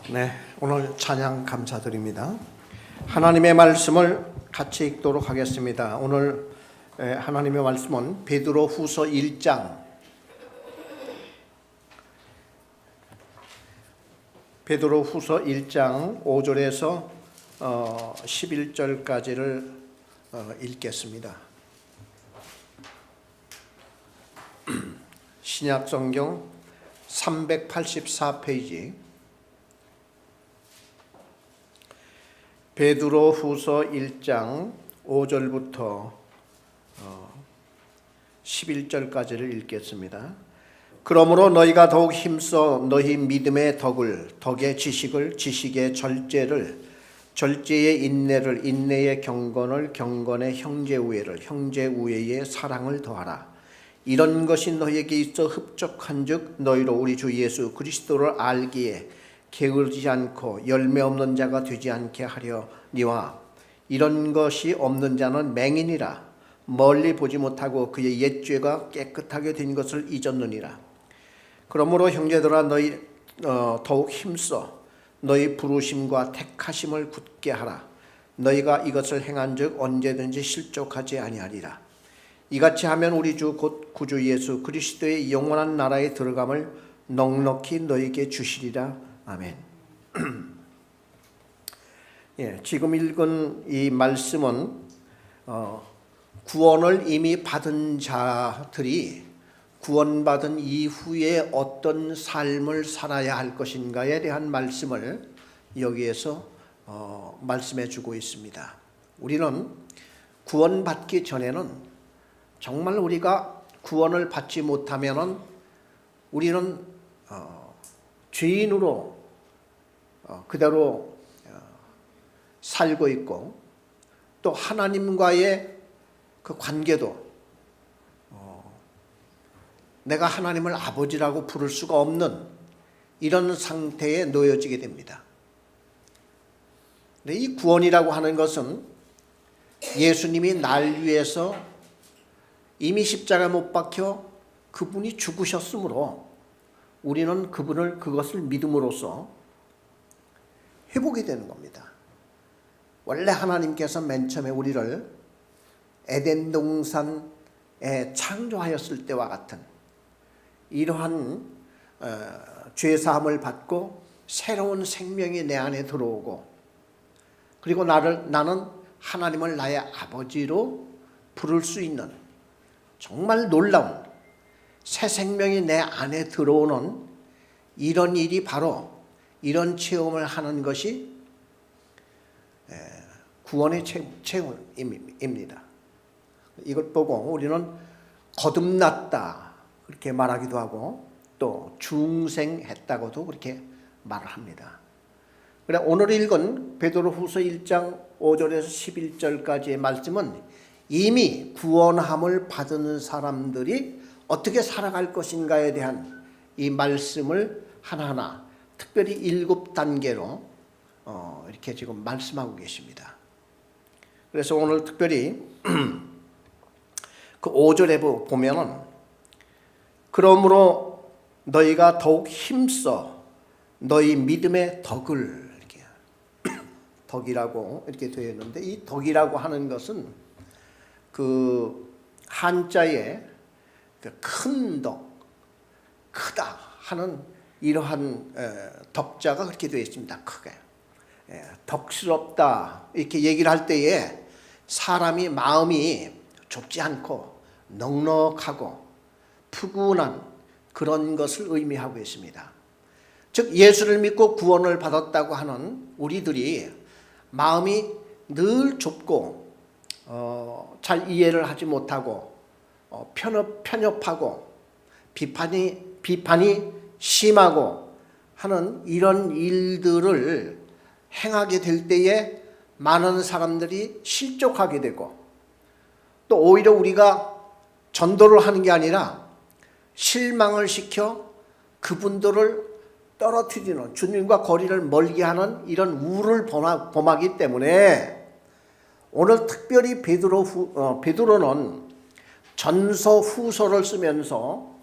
네, 오늘 찬양 감사드립니다. 하나님의 말씀을 같이 읽도록 하겠습니다. 오늘 하나님의 말씀은 베드로후서 1장 베드로후서 1장 5절에서 11절까지를 읽겠습니다. 신약성경 384페이지 베드로후서 1장 5절부터 11절까지를 읽겠습니다. 그러므로 너희가 더욱 힘써 너희 믿음의 덕을, 덕의 지식을, 지식의 절제를, 절제의 인내를, 인내의 경건을, 경건의 형제우애를, 형제우애의 사랑을 더하라. 이런 것이 너희에게 있어 흡족한즉 너희로 우리 주 예수 그리스도를 알기에 게으르지 않고 열매 없는 자가 되지 않게 하려니와 이런 것이 없는 자는 맹인이라 멀리 보지 못하고 그의 옛죄가 깨끗하게 된 것을 잊었느니라. 그러므로 형제들아 너희 더욱 힘써 너희 부르심과 택하심을 굳게 하라. 너희가 이것을 행한즉 언제든지 실족하지 아니하리라. 이같이 하면 우리 주 곧 구주 예수 그리스도의 영원한 나라에 들어감을 넉넉히 너희에게 주시리라. 아멘. 예, 지금 읽은 이 말씀은 구원을 이미 받은 자들이 구원받은 이후에 어떤 삶을 살아야 할 것인가에 대한 말씀을 여기에서 말씀해 주고 있습니다. 우리는 구원받기 전에는 정말 우리가 구원을 받지 못하면은 우리는 죄인으로 그대로 살고 있고 또 하나님과의 그 관계도 내가 하나님을 아버지라고 부를 수가 없는 이런 상태에 놓여지게 됩니다. 근데 이 구원이라고 하는 것은 예수님이 날 위해서 이미 십자가에 못 박혀 그분이 죽으셨으므로 우리는 그것을 믿음으로써 회복이 되는 겁니다. 원래 하나님께서 맨 처음에 우리를 에덴 동산에 창조하였을 때와 같은 이러한 죄사함을 받고 새로운 생명이 내 안에 들어오고 그리고 나는 하나님을 나의 아버지로 부를 수 있는 정말 놀라운 새 생명이 내 안에 들어오는 이런 일이 바로 이런 체험을 하는 것이 구원의 체험입니다. 이걸 보고 우리는 거듭났다 그렇게 말하기도 하고 또 중생했다고도 그렇게 말을 합니다. 그래 오늘 읽은 베드로후서 1장 5절에서 11절까지의 말씀은 이미 구원함을 받은 사람들이 어떻게 살아갈 것인가에 대한 이 말씀을 하나하나 특별히 7단계로 이렇게 지금 말씀하고 계십니다. 그래서 오늘 특별히 그 5절에 보면은 그러므로 너희가 더욱 힘써 너희 믿음의 덕을 이렇게 덕이라고 이렇게 되어 있는데 이 덕이라고 하는 것은 그 한자에 큰 덕, 크다 하는 이러한 덕자가 그렇게 되어 있습니다. 크게 덕스럽다 이렇게 얘기를 할 때에 사람이 마음이 좁지 않고 넉넉하고 푸근한 그런 것을 의미하고 있습니다. 즉 예수를 믿고 구원을 받았다고 하는 우리들이 마음이 늘 좁고 잘 이해를 하지 못하고 편협하고 비판이 심하고 하는 이런 일들을 행하게 될 때에 많은 사람들이 실족하게 되고 또 오히려 우리가 전도를 하는 게 아니라 실망을 시켜 그분들을 떨어뜨리는 주님과 거리를 멀게 하는 이런 우를 범하기 때문에 오늘 특별히 베드로는 전서 후서를 쓰면서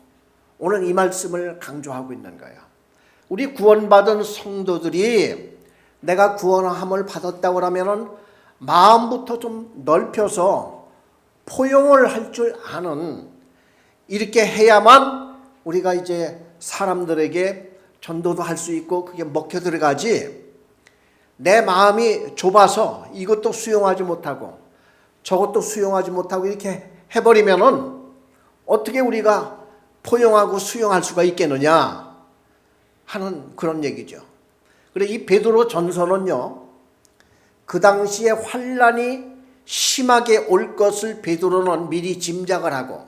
오늘 이 말씀을 강조하고 있는 거예요. 우리 구원받은 성도들이 내가 구원함을 받았다고 하면은 마음부터 좀 넓혀서 포용을 할 줄 아는, 이렇게 해야만 우리가 이제 사람들에게 전도도 할 수 있고 그게 먹혀 들어가지, 내 마음이 좁아서 이것도 수용하지 못하고 저것도 수용하지 못하고 이렇게 해버리면은 어떻게 우리가 포용하고 수용할 수가 있겠느냐 하는 그런 얘기죠. 그래, 이 베드로 전서는요, 그 당시에 환란이 심하게 올 것을 베드로는 미리 짐작을 하고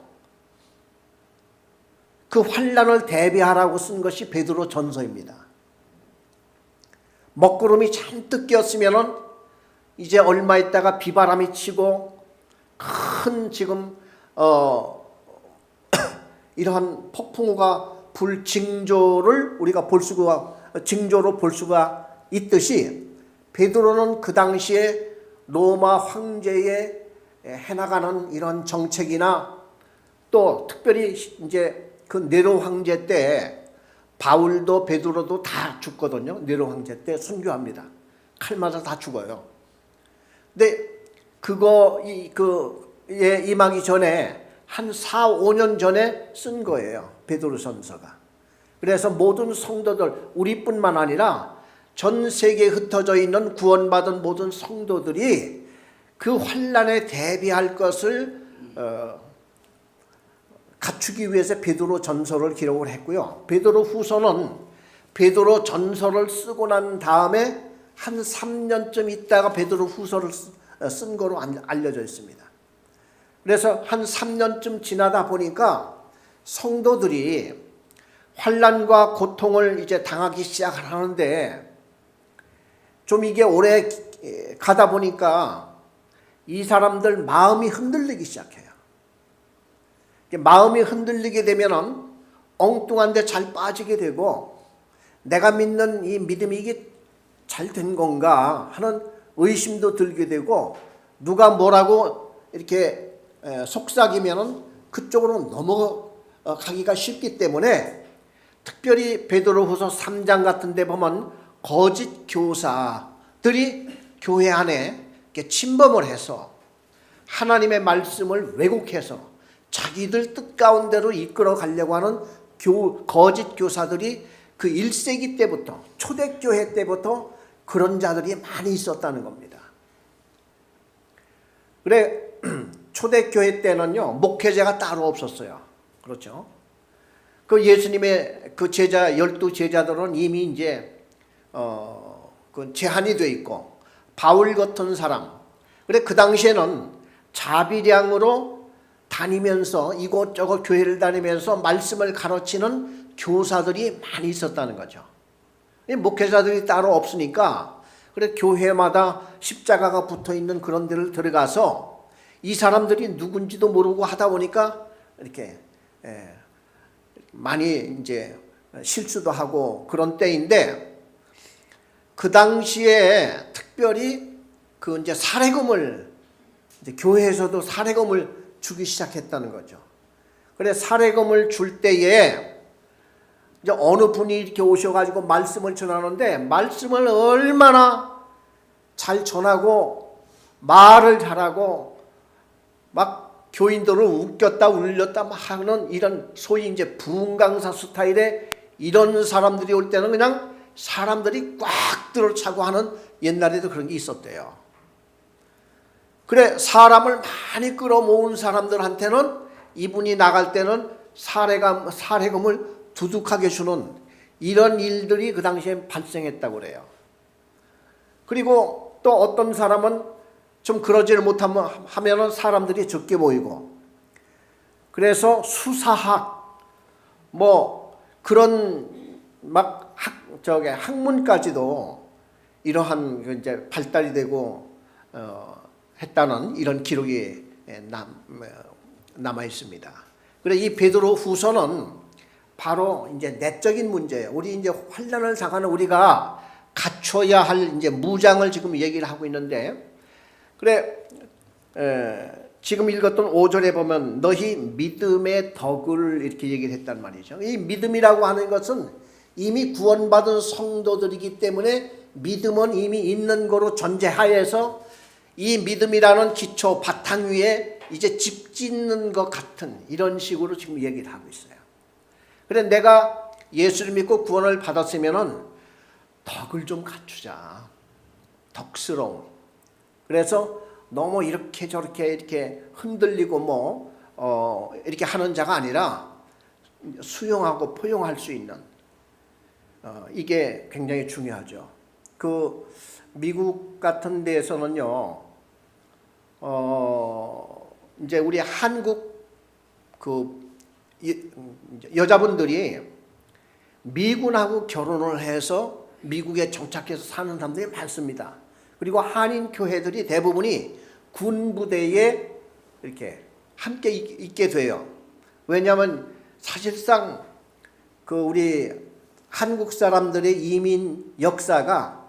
그 환란을 대비하라고 쓴 것이 베드로 전서입니다. 먹구름이 잔뜩 꼈으면은 이제 얼마 있다가 비바람이 치고 큰 지금 이러한 폭풍우가 불 징조를 우리가 징조로 볼 수가 있듯이, 베드로는 그 당시에 로마 황제에 해나가는 이런 정책이나 또 특별히 이제 그 네로 황제 때 바울도 베드로도 다 죽거든요. 네로 황제 때 순교합니다. 칼 맞아 다 죽어요. 근데 그거에 임하기 전에 한 4, 5년 전에 쓴 거예요. 베드로전서가. 그래서 모든 성도들, 우리뿐만 아니라 전 세계에 흩어져 있는 구원받은 모든 성도들이 그 환란에 대비할 것을 갖추기 위해서 베드로 전서를 기록을 했고요. 베드로 후서는 베드로 전서를 쓰고 난 다음에 한 3년쯤 있다가 베드로 후서를 쓴 거로 알려져 있습니다. 그래서 한 3년쯤 지나다 보니까 성도들이 환란과 고통을 이제 당하기 시작을 하는데, 좀 이게 오래 가다 보니까 이 사람들 마음이 흔들리기 시작해요. 마음이 흔들리게 되면은 엉뚱한 데 잘 빠지게 되고, 내가 믿는 이 믿음이 이게 잘 된 건가 하는 의심도 들게 되고, 누가 뭐라고 이렇게 속삭이면은 그쪽으로 넘어가기가 쉽기 때문에, 특별히 베드로후서 3장 같은 데 보면 거짓 교사들이 교회 안에 이렇게 침범을 해서 하나님의 말씀을 왜곡해서 자기들 뜻 가운데로 이끌어 가려고 하는 거짓 교사들이 그 1세기 때부터, 초대교회 때부터 그런 자들이 많이 있었다는 겁니다. 그래, 초대교회 때는요, 목회자가 따로 없었어요. 그렇죠? 그 예수님의 그 제자, 12제자들은 이미 이제 그 제한이 돼 있고, 바울 같은 사람, 그래 그 당시에는 자비량으로 다니면서 이곳저곳 교회를 다니면서 말씀을 가르치는 교사들이 많이 있었다는 거죠. 목회자들이 따로 없으니까, 그래 교회마다 십자가가 붙어 있는 그런 데를 들어가서 이 사람들이 누군지도 모르고 하다 보니까 이렇게 많이 이제 실수도 하고 그런 때인데, 그 당시에 특별히 그 이제 사례금을, 이제 교회에서도 사례금을 주기 시작했다는 거죠. 그래 사례금을 줄 때에 이제 어느 분이 이렇게 오셔가지고 말씀을 전하는데, 말씀을 얼마나 잘 전하고 말을 잘하고 막 교인들을 웃겼다 울렸다 막 하는 이런 소위 이제 부흥강사 스타일의 이런 사람들이 올 때는 그냥 사람들이 꽉 들어차고 하는, 옛날에도 그런 게 있었대요. 그래 사람을 많이 끌어모은 사람들한테는 이분이 나갈 때는 사례금을 두둑하게 주는 이런 일들이 그 당시에 발생했다고 그래요. 그리고 또 어떤 사람은 좀 그러지를 못하면 사람들이 적게 모이고, 그래서 수사학 뭐 그런 막 학문까지도 이러한 이제 발달이 되고 했다는 이런 기록이 남아 있습니다. 그래 이 베드로 후서는 바로 이제 내적인 문제예요. 우리 이제 환난을 당하는 우리가 갖춰야 할 이제 무장을 지금 얘기를 하고 있는데, 그래 지금 읽었던 5절에 보면 너희 믿음의 덕을 이렇게 얘기를 했단 말이죠. 이 믿음이라고 하는 것은 이미 구원받은 성도들이기 때문에 믿음은 이미 있는 거로 전제하에서 이 믿음이라는 기초 바탕 위에 이제 집 짓는 것 같은 이런 식으로 지금 얘기를 하고 있어요. 그래 내가 예수를 믿고 구원을 받았으면은 덕을 좀 갖추자. 덕스러움. 그래서 너무 이렇게 저렇게 이렇게 흔들리고 이렇게 하는 자가 아니라 수용하고 포용할 수 있는 이게 굉장히 중요하죠. 그 미국 같은 데에서는요, 이제 우리 한국 그 여자분들이 미군하고 결혼을 해서 미국에 정착해서 사는 사람들이 많습니다. 그리고 한인 교회들이 대부분이 군부대에 이렇게 함께 있게 돼요. 왜냐하면 사실상 그 우리 한국 사람들의 이민 역사가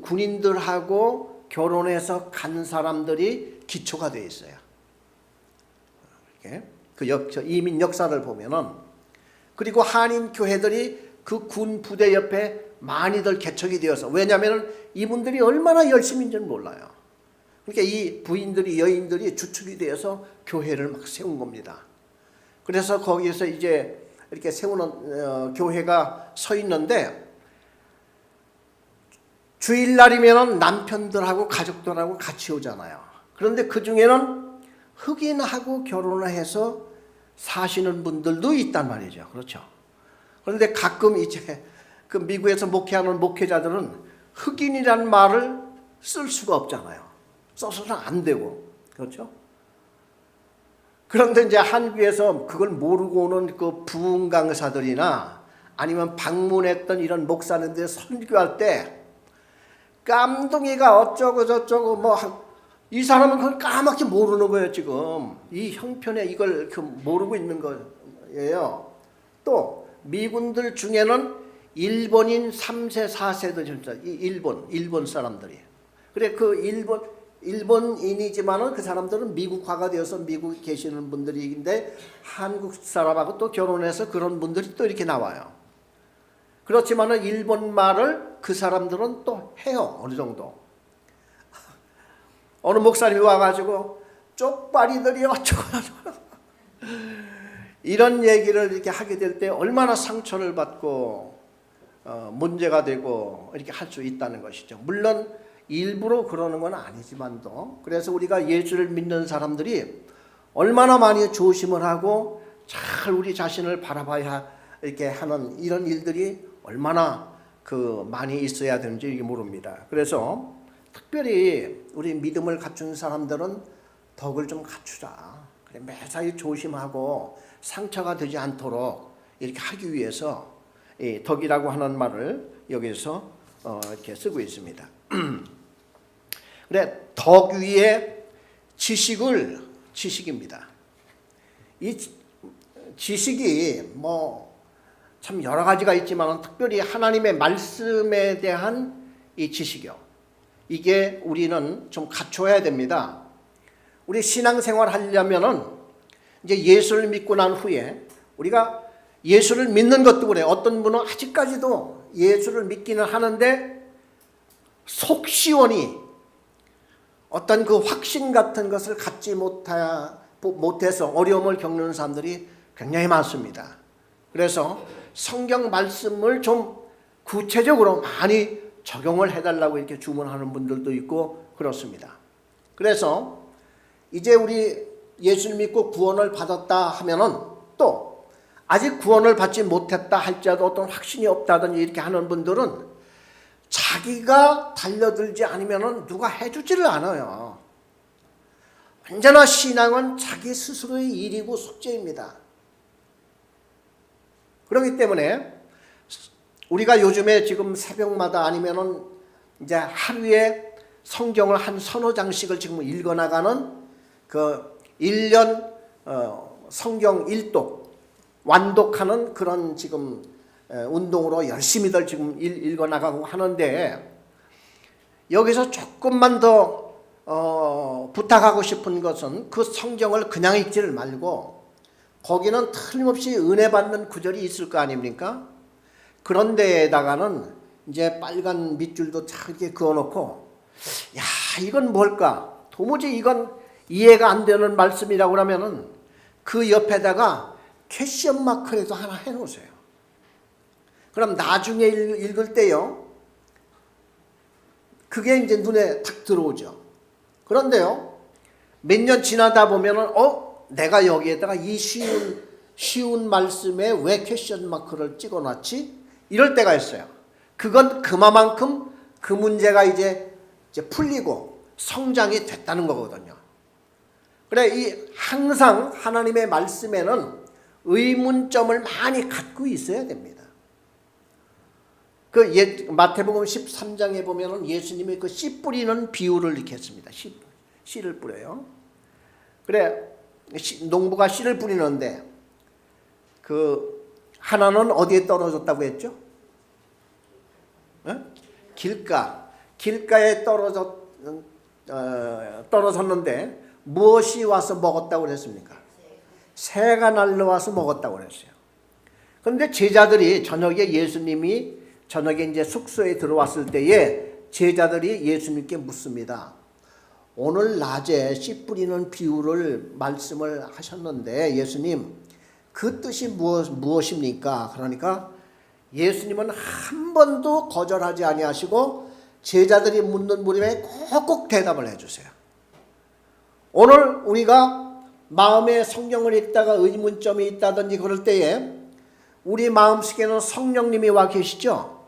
군인들하고 결혼해서 간 사람들이 기초가 되어 있어요. 이렇게 그 이민 역사를 보면은, 그리고 한인 교회들이 그 군 부대 옆에 많이들 개척이 되어서, 왜냐하면 이분들이 얼마나 열심인지는 몰라요. 그러니까 이 부인들이 여인들이 주축이 되어서 교회를 막 세운 겁니다. 그래서 거기에서 이제 이렇게 세우는 교회가 서 있는데, 주일날이면 남편들하고 가족들하고 같이 오잖아요. 그런데 그 중에는 흑인하고 결혼을 해서 사시는 분들도 있단 말이죠. 그렇죠. 그런데 가끔 이제 그 미국에서 목회하는 목회자들은 흑인이란 말을 쓸 수가 없잖아요. 써서는 안 되고. 그렇죠. 그런데 이제 한국에서 그걸 모르고 오는 그 부흥 강사들이나 아니면 방문했던 이런 목사님들 설교할 때 깜둥이가 어쩌고 저쩌고 이 사람은 그걸 까맣게 모르는 거예요. 지금 이 형편에 이걸 모르고 있는 거예요. 또 미군들 중에는 일본인 3세 4세도 진짜 일본 사람들이. 그래 그 일본인이지만은 그 사람들은 미국화가 되어서 미국에 계시는 분들인데 한국 사람하고 또 결혼해서 그런 분들이 또 이렇게 나와요. 그렇지만은 일본 말을 그 사람들은 또 해요. 어느 정도. 어느 목사님이 와가지고 쪽발이들이 어쩌고 이런 얘기를 이렇게 하게 될 때 얼마나 상처를 받고 문제가 되고 이렇게 할 수 있다는 것이죠. 물론 일부러 그러는 건 아니지만도, 그래서 우리가 예수를 믿는 사람들이 얼마나 많이 조심을 하고 잘 우리 자신을 바라봐야 이렇게 하는 이런 일들이 얼마나 많이 있어야 되는지 모릅니다. 그래서 특별히 우리 믿음을 갖춘 사람들은 덕을 좀 갖추자. 매사에 조심하고 상처가 되지 않도록 이렇게 하기 위해서 이 덕이라고 하는 말을 여기서 이렇게 쓰고 있습니다. 그래, 덕 위에 지식입니다. 이 지식이 참 여러 가지가 있지만 특별히 하나님의 말씀에 대한 이 지식이요. 이게 우리는 좀 갖춰야 됩니다. 우리 신앙생활 하려면은 이제 예수를 믿고 난 후에 우리가 예수를 믿는 것도 그래. 어떤 분은 아직까지도 예수를 믿기는 하는데 속 시원히 어떤 그 확신 같은 것을 갖지 못해서 어려움을 겪는 사람들이 굉장히 많습니다. 그래서 성경 말씀을 좀 구체적으로 많이 적용을 해달라고 이렇게 주문하는 분들도 있고 그렇습니다. 그래서 이제 우리 예수를 믿고 구원을 받았다 하면은 또 아직 구원을 받지 못했다 할지라도 어떤 확신이 없다든지 이렇게 하는 분들은 자기가 달려들지 않으면은 누가 해주지를 않아요. 언제나 신앙은 자기 스스로의 일이고 숙제입니다. 그렇기 때문에 우리가 요즘에 지금 새벽마다 아니면은 이제 하루에 성경을 한 서너 장씩을 지금 읽어나가는 그 1년 성경 일독 완독하는 그런 지금 운동으로 열심히들 지금 읽어나가고 하는데, 여기서 조금만 더 부탁하고 싶은 것은 그 성경을 그냥 읽지를 말고 거기는 틀림없이 은혜 받는 구절이 있을 거 아닙니까? 그런 데에다가는 이제 빨간 밑줄도 잘 이렇게 그어놓고, 야, 이건 뭘까? 도무지 이건 이해가 안 되는 말씀이라고 하면은 그 옆에다가 퀘스천 마크라도 하나 해놓으세요. 그럼 나중에 읽을 때요, 그게 이제 눈에 탁 들어오죠. 그런데요, 몇 년 지나다 보면은 내가 여기에다가 이 쉬운 말씀에 왜 퀘스천 마크를 찍어놨지? 이럴 때가 있어요. 그건 그만큼 그 문제가 이제 풀리고 성장이 됐다는 거거든요. 그래, 항상 하나님의 말씀에는 의문점을 많이 갖고 있어야 됩니다. 마태복음 13장에 보면은 예수님이 그 씨 뿌리는 비유를 이렇게 했습니다. 씨를 뿌려요. 그래, 농부가 씨를 뿌리는데 그 하나는 어디에 떨어졌다고 했죠? 길가에 떨어졌는데 무엇이 와서 먹었다고 그랬습니까? 새가 날라와서 먹었다고 그랬어요. 그런데 제자들이 예수님이 저녁에 이제 숙소에 들어왔을 때에 제자들이 예수님께 묻습니다. 오늘 낮에 씨 뿌리는 비유를 말씀을 하셨는데 예수님, 그 뜻이 무엇입니까? 그러니까 예수님은 한 번도 거절하지 아니하시고 제자들이 묻는 물음에 꼭꼭 대답을 해주세요. 오늘 우리가 마음에 성경을 읽다가 의문점이 있다든지 그럴 때에 우리 마음속에는 성령님이 와 계시죠?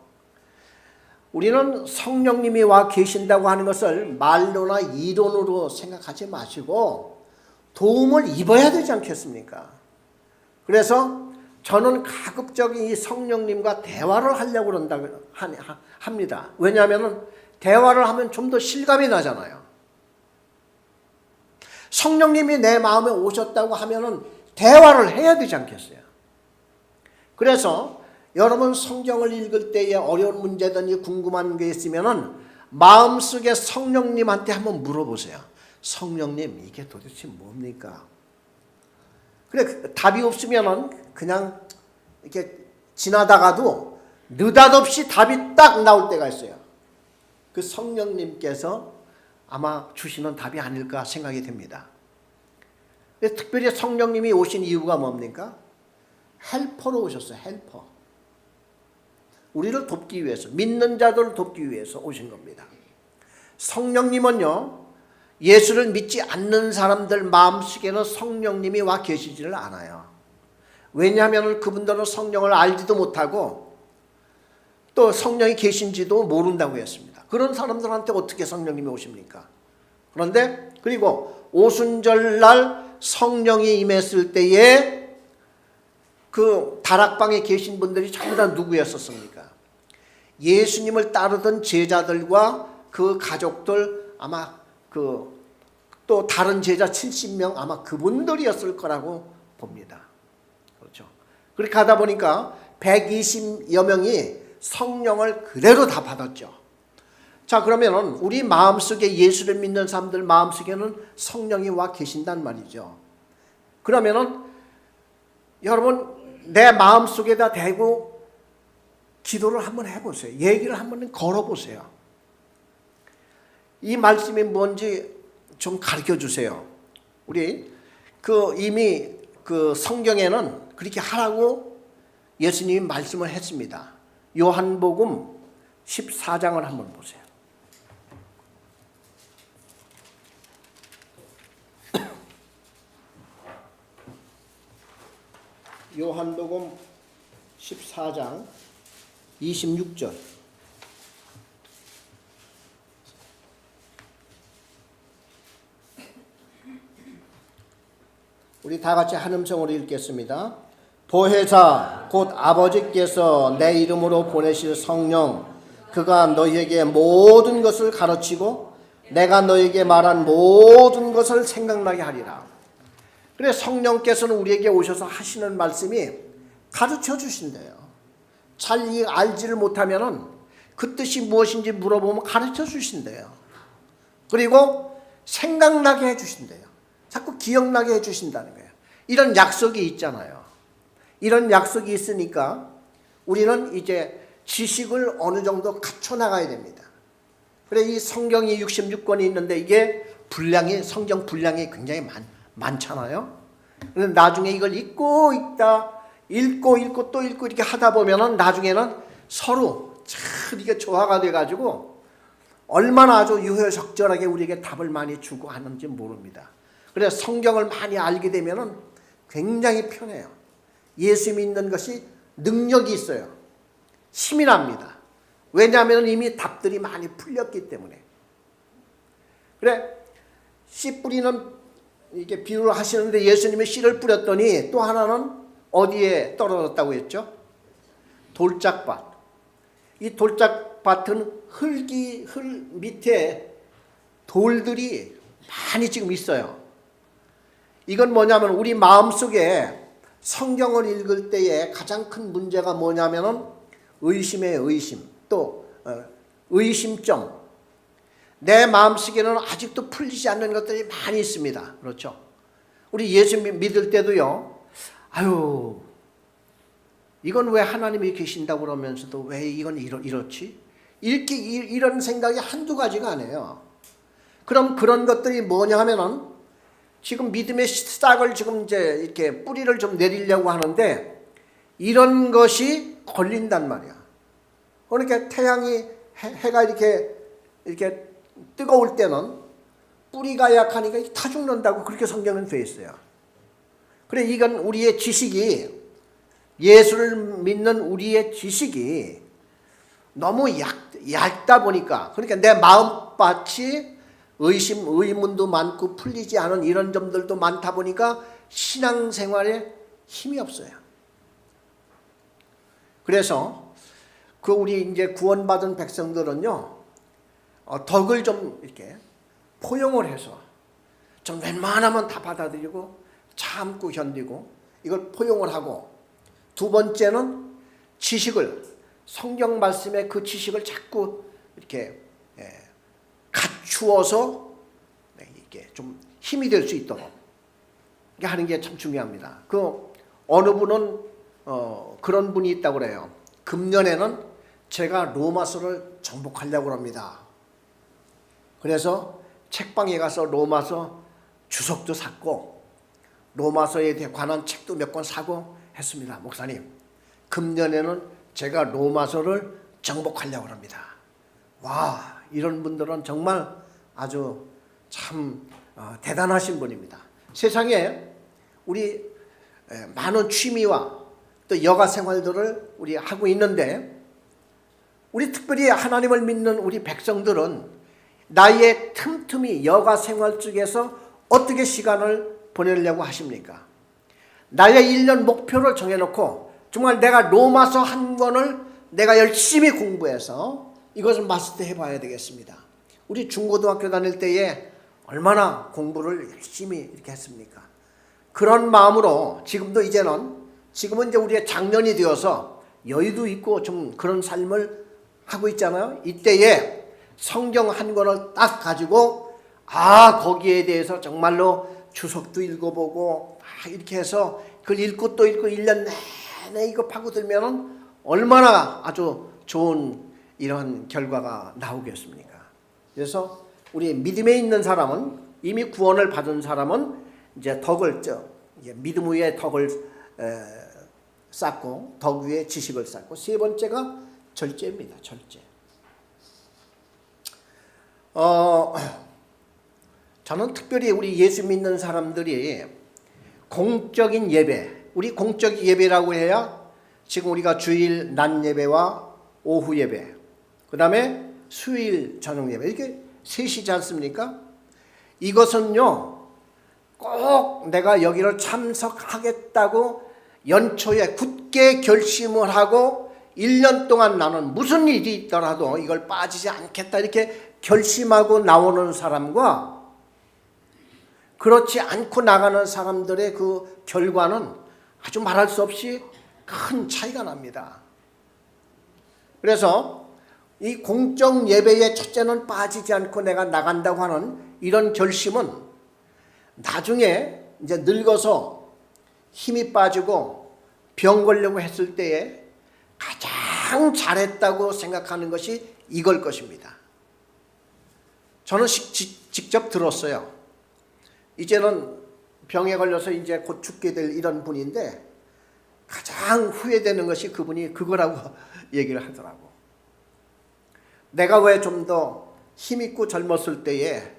우리는 성령님이 와 계신다고 하는 것을 말로나 이론으로 생각하지 마시고 도움을 입어야 되지 않겠습니까? 그래서 저는 가급적인 이 성령님과 대화를 하려고 합니다. 왜냐하면 대화를 하면 좀 더 실감이 나잖아요. 성령님이 내 마음에 오셨다고 하면은 대화를 해야 되지 않겠어요? 그래서 여러분 성경을 읽을 때에 어려운 문제든지 궁금한 게 있으면은 마음속에 성령님한테 한번 물어보세요. 성령님, 이게 도대체 뭡니까? 그래, 답이 없으면은 그냥 이렇게 지나다가도 느닷없이 답이 딱 나올 때가 있어요. 그 성령님께서 아마 주시는 답이 아닐까 생각이 됩니다. 특별히 성령님이 오신 이유가 뭡니까? 헬퍼로 오셨어요. 헬퍼. 우리를 돕기 위해서, 믿는 자들을 돕기 위해서 오신 겁니다. 성령님은요, 예수를 믿지 않는 사람들 마음속에는 성령님이 와 계시지를 않아요. 왜냐하면 그분들은 성령을 알지도 못하고 또 성령이 계신지도 모른다고 했습니다. 그런 사람들한테 어떻게 성령님이 오십니까? 그런데 그리고 오순절날 성령이 임했을 때에 그 다락방에 계신 분들이 전부 다 누구였었습니까? 예수님을 따르던 제자들과 그 가족들, 아마 또 다른 제자 70명 아마 그분들이었을 거라고 봅니다. 그렇죠. 그렇게 하다 보니까 120여 명이 성령을 그대로 다 받았죠. 자, 그러면은 우리 마음속에 예수를 믿는 사람들 마음속에는 성령이 와 계신단 말이죠. 그러면은 여러분 내 마음속에다 대고 기도를 한번 해보세요. 얘기를 한번 걸어보세요. 이 말씀이 뭔지 좀 가르쳐 주세요. 우리 이미 성경에는 그렇게 하라고 예수님이 말씀을 했습니다. 요한복음 14장을 한번 보세요. 요한복음 14장 26절. 우리 다 같이 한 음성으로 읽겠습니다. 보혜사 곧 아버지께서 내 이름으로 보내실 성령, 그가 너희에게 모든 것을 가르치고 내가 너희에게 말한 모든 것을 생각나게 하리라. 그래, 성령께서는 우리에게 오셔서 하시는 말씀이 가르쳐 주신대요. 잘 알지를 못하면은 그 뜻이 무엇인지 물어보면 가르쳐 주신대요. 그리고 생각나게 해주신대요. 자꾸 기억나게 해주신다는 거예요. 이런 약속이 있잖아요. 이런 약속이 있으니까 우리는 이제 지식을 어느 정도 갖춰 나가야 됩니다. 그래 이 성경이 66권이 있는데 이게 성경 분량이 굉장히 많잖아요. 그래서 나중에 이걸 읽고 또 읽고 이렇게 하다 보면은 나중에는 서로 참 이게 조화가 돼가지고 얼마나 아주 유효적절하게 우리에게 답을 많이 주고 하는지 모릅니다. 그래서 성경을 많이 알게 되면은 굉장히 편해요. 예수 믿는 것이 능력이 있어요. 힘이 납니다. 왜냐하면 이미 답들이 많이 풀렸기 때문에. 그래 씨 뿌리는 이게 비유를 하시는데 예수님이 씨를 뿌렸더니 또 하나는 어디에 떨어졌다고 했죠? 돌짝밭. 이 돌짝밭은 흙 밑에 돌들이 많이 지금 있어요. 이건 뭐냐면 우리 마음속에 성경을 읽을 때에 가장 큰 문제가 뭐냐면은 의심의 의심, 또 의심점. 내 마음속에는 아직도 풀리지 않는 것들이 많이 있습니다. 그렇죠? 우리 예수 믿을 때도요. 아유, 이건 왜 하나님이 계신다고 그러면서도 왜 이건 이렇지? 이런 생각이 한두 가지가 아니에요. 그럼 그런 것들이 뭐냐 하면은 지금 믿음의 싹을 지금 이제 이렇게 뿌리를 좀 내리려고 하는데 이런 것이 걸린단 말이야. 그러니까 태양이 해가 이렇게 뜨거울 때는 뿌리가 약하니까 다 죽는다고 그렇게 성경은 되어 있어요. 그래 이건 우리의 지식이 예수를 믿는 우리의 지식이 너무 얇다 보니까 그러니까 내 마음밭이 의심, 의문도 많고 풀리지 않은 이런 점들도 많다 보니까 신앙생활에 힘이 없어요. 그래서 우리 이제 구원받은 백성들은요, 덕을 좀 이렇게 포용을 해서 좀 웬만하면 다 받아들이고 참고 견디고 이걸 포용을 하고 두 번째는 지식을 성경 말씀의 그 지식을 자꾸 이렇게 갖추어서 이게 좀 힘이 될 수 있도록 이렇게 하는 게 참 중요합니다. 어느 분은 그런 분이 있다고 그래요. 금년에는 제가 로마서를 정복하려고 합니다. 그래서 책방에 가서 로마서 주석도 샀고 로마서에 관한 책도 몇 권 사고 했습니다. 목사님, 금년에는 제가 로마서를 정복하려고 합니다. 와, 이런 분들은 정말 아주 참 대단하신 분입니다. 세상에 우리 많은 취미와 또 여가 생활들을 우리 하고 있는데 우리 특별히 하나님을 믿는 우리 백성들은 나의 틈틈이 여가 생활 중에서 어떻게 시간을 보내려고 하십니까? 나의 1년 목표를 정해놓고 정말 내가 로마서 한 권을 내가 열심히 공부해서 이것을 마스터해 봐야 되겠습니다. 우리 중고등학교 다닐 때에 얼마나 공부를 열심히 이렇게 했습니까? 그런 마음으로 지금은 이제 우리의 장년이 되어서 여유도 있고 좀 그런 삶을 하고 있잖아요. 이때에 성경 한 권을 딱 가지고 거기에 대해서 정말로 주석도 읽어보고 이렇게 해서 그걸 읽고 또 읽고 1년 내내 이거 파고들면은 얼마나 아주 좋은 이런 결과가 나오겠습니까? 그래서 우리 믿음에 있는 사람은 이미 구원을 받은 사람은 이제 믿음 위에 덕을 쌓고 덕 위에 지식을 쌓고 세 번째가 절제입니다. 절제. 저는 특별히 우리 예수 믿는 사람들이 공적인 예배, 우리 공적 예배라고 해야 지금 우리가 주일 낮 예배와 오후 예배, 그 다음에 수요일 저녁 예배 이렇게 셋이지 않습니까? 이것은요 꼭 내가 여기를 참석하겠다고 연초에 굳게 결심을 하고 1년 동안 나는 무슨 일이 있더라도 이걸 빠지지 않겠다 이렇게 결심하고 나오는 사람과 그렇지 않고 나가는 사람들의 그 결과는 아주 말할 수 없이 큰 차이가 납니다. 그래서 이 공적 예배의 첫째는 빠지지 않고 내가 나간다고 하는 이런 결심은 나중에 이제 늙어서 힘이 빠지고 병 걸려고 했을 때에 가장 잘했다고 생각하는 것이 이걸 것입니다. 저는 직접 들었어요. 이제는 병에 걸려서 이제 곧 죽게 될 이런 분인데 가장 후회되는 것이 그분이 그거라고 얘기를 하더라고. 내가 왜 좀 더 힘있고 젊었을 때에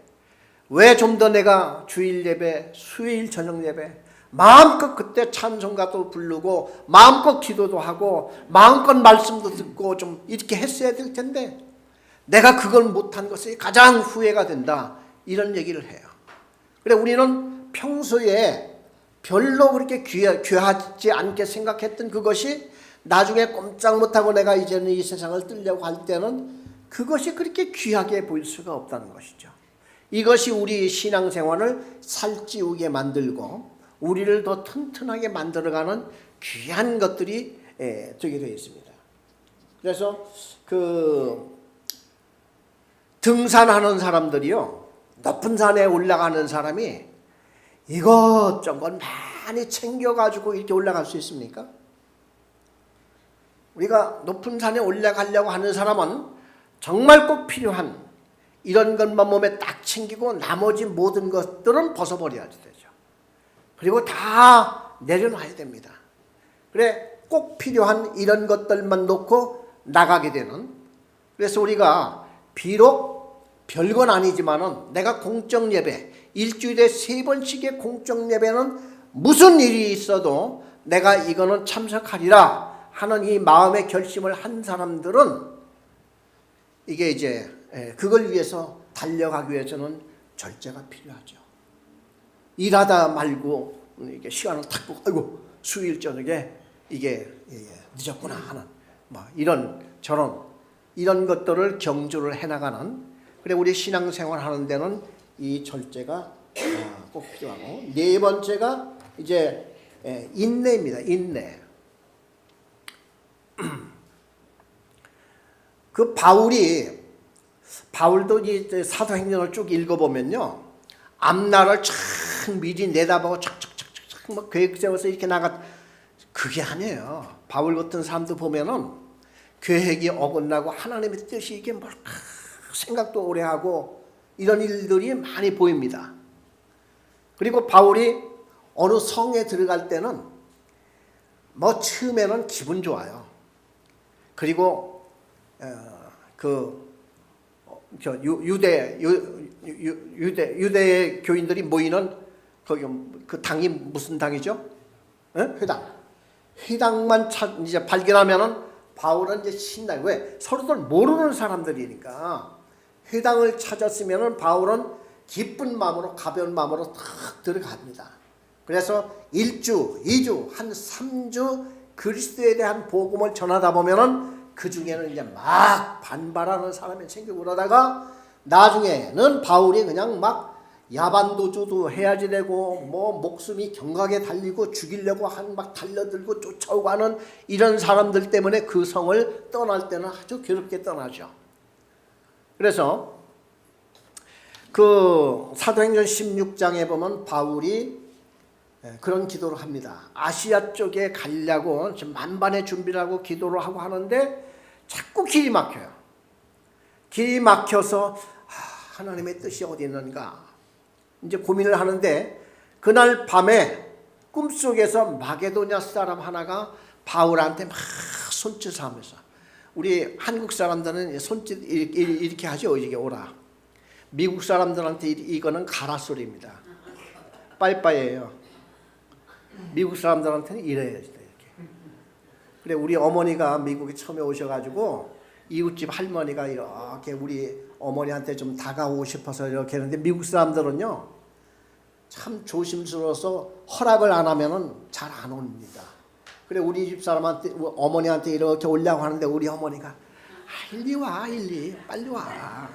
왜 좀 더 내가 주일 예배, 수요일 저녁 예배 마음껏 그때 찬송가도 부르고 마음껏 기도도 하고 마음껏 말씀도 듣고 좀 이렇게 했어야 될 텐데 내가 그걸 못한 것이 가장 후회가 된다, 이런 얘기를 해요. 그래, 우리는 평소에 별로 그렇게 귀하지 않게 생각했던 그것이 나중에 꼼짝 못하고 내가 이제는 이 세상을 뜨려고 할 때는 그것이 그렇게 귀하게 보일 수가 없다는 것이죠. 이것이 우리 신앙생활을 살찌우게 만들고 우리를 더 튼튼하게 만들어가는 귀한 것들이 되게 되어 있습니다. 그래서 그 등산하는 사람들이요, 높은 산에 올라가는 사람이 이것저것 많이 챙겨가지고 이렇게 올라갈 수 있습니까? 우리가 높은 산에 올라가려고 하는 사람은 정말 꼭 필요한 이런 것만 몸에 딱 챙기고 나머지 모든 것들은 벗어버려야 되죠. 그리고 다 내려놔야 됩니다. 그래, 꼭 필요한 이런 것들만 놓고 나가게 되는, 그래서 우리가 비록 별건 아니지만은 내가 공적 예배, 일주일에 3번씩의 공적 예배는 무슨 일이 있어도 내가 이거는 참석하리라 하는 이 마음의 결심을 한 사람들은 이게 이제 그걸 위해서 달려가기 위해서는 절제가 필요하죠. 일하다 말고 이게 시간을 탁 보고 아이고 수요일 저녁에 이게 늦었구나 하는 뭐 이런 저런 이런 것들을 경주를 해나가는, 그래 우리 신앙생활 하는 데는 이 절제가 꼭 필요하고, 네 번째가 이제 인내입니다. 인내. 그 바울도 이 사도행전을 쭉 읽어보면요, 앞날을 쫙 미리 내다보고 착착착착 막 계획 세워서 이렇게 그게 아니에요. 바울 같은 사람도 보면은 계획이 어긋나고 하나님의 뜻이 이게 뭘까 생각도 오래 하고 이런 일들이 많이 보입니다. 그리고 바울이 어느 성에 들어갈 때는 뭐 처음에는 기분 좋아요. 그리고 유대 교인들이 모이는 거기 그 당이 무슨 당이죠? 회당만 이제 발견하면은 바울은 이제 신나요. 왜? 서로들 모르는 사람들이니까 회당을 찾았으면은 바울은 기쁜 마음으로 가벼운 마음으로 탁 들어갑니다. 그래서 1주, 2주, 한 3주 그리스도에 대한 복음을 전하다 보면은 그 중에는 이제 막 반발하는 사람이 생기고 그러다가 나중에는 바울이 그냥 막 야반도주도 해야지 되고 뭐 목숨이 경각에 달리고 죽이려고 막 달려들고 쫓아오고 하는 이런 사람들 때문에 그 성을 떠날 때는 아주 괴롭게 떠나죠. 그래서 그 사도행전 16장에 보면 바울이 그런 기도를 합니다. 아시아 쪽에 가려고 지금 만반의 준비를 하고 기도를 하고 하는데 자꾸 길이 막혀요. 길이 막혀서 하나님의 뜻이 어디 있는가 이제 고민을 하는데, 그날 밤에 꿈속에서 마게도냐 사람 하나가 바울한테 막 손짓을 하면서, 우리 한국 사람들은 손짓 이렇게 하죠. 이게 오라. 미국 사람들한테 이거는 가라 소리입니다. 빠이빠이예요. 미국 사람들한테는 이래야 돼. 이렇게. 그래, 우리 어머니가 미국에 처음에 오셔가지고 이웃집 할머니가 이렇게 우리 어머니한테 좀 다가오고 싶어서 이렇게 했는데, 미국 사람들은요 참 조심스러워서 허락을 안 하면은 잘 안 옵니다. 그래, 우리 집 사람한테 어머니한테 이렇게 오려고 하는데 우리 어머니가 일리 와, 일리 빨리 와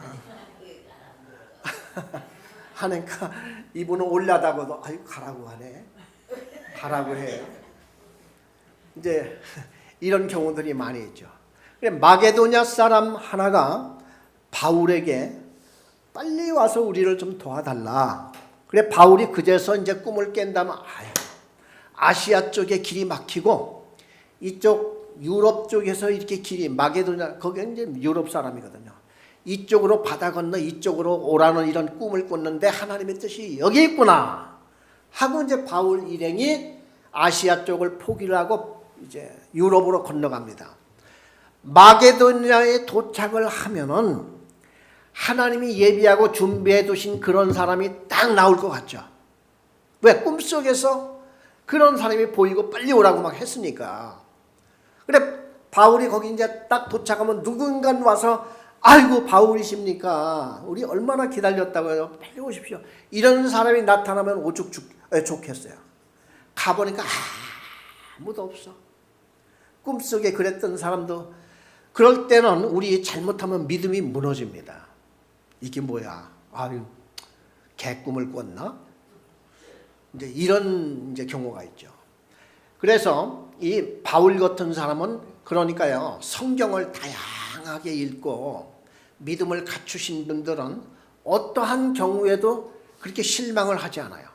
하니까 이분은 올라다가도 아유 가라고 하네, 가라고 해. 이제 이런 경우들이 많이 있죠. 그래, 마게도냐 사람 하나가 바울에게 빨리 와서 우리를 좀 도와달라. 그래, 바울이 그제서 이제 꿈을 깬다면 아시아 쪽에 길이 막히고 이쪽 유럽 쪽에서 이렇게 길이 마게도냐, 거기는 이제 유럽 사람이거든요. 이쪽으로 바다 건너 이쪽으로 오라는 이런 꿈을 꿨는데 하나님의 뜻이 여기 있구나 하고 이제 바울 일행이 아시아 쪽을 포기를 하고 이제 유럽으로 건너갑니다. 마게도냐에 도착을 하면은 하나님이 예비하고 준비해 두신 그런 사람이 딱 나올 것 같죠. 왜? 꿈속에서 그런 사람이 보이고 빨리 오라고 막 했으니까. 그래 바울이 거기 이제 딱 도착하면 누군가 와서 아이고 바울이십니까? 우리 얼마나 기다렸다고요. 빨리 오십시오. 이런 사람이 나타나면 오죽 좋겠어요. 가보니까 아무도 없어. 꿈속에 그랬던 사람도 그럴 때는 우리 잘못하면 믿음이 무너집니다. 이게 뭐야? 아유 개꿈을 꿨나? 이제 이런 이제 경우가 있죠. 그래서 이 바울 같은 사람은 그러니까요 성경을 다양하게 읽고 믿음을 갖추신 분들은 어떠한 경우에도 그렇게 실망을 하지 않아요.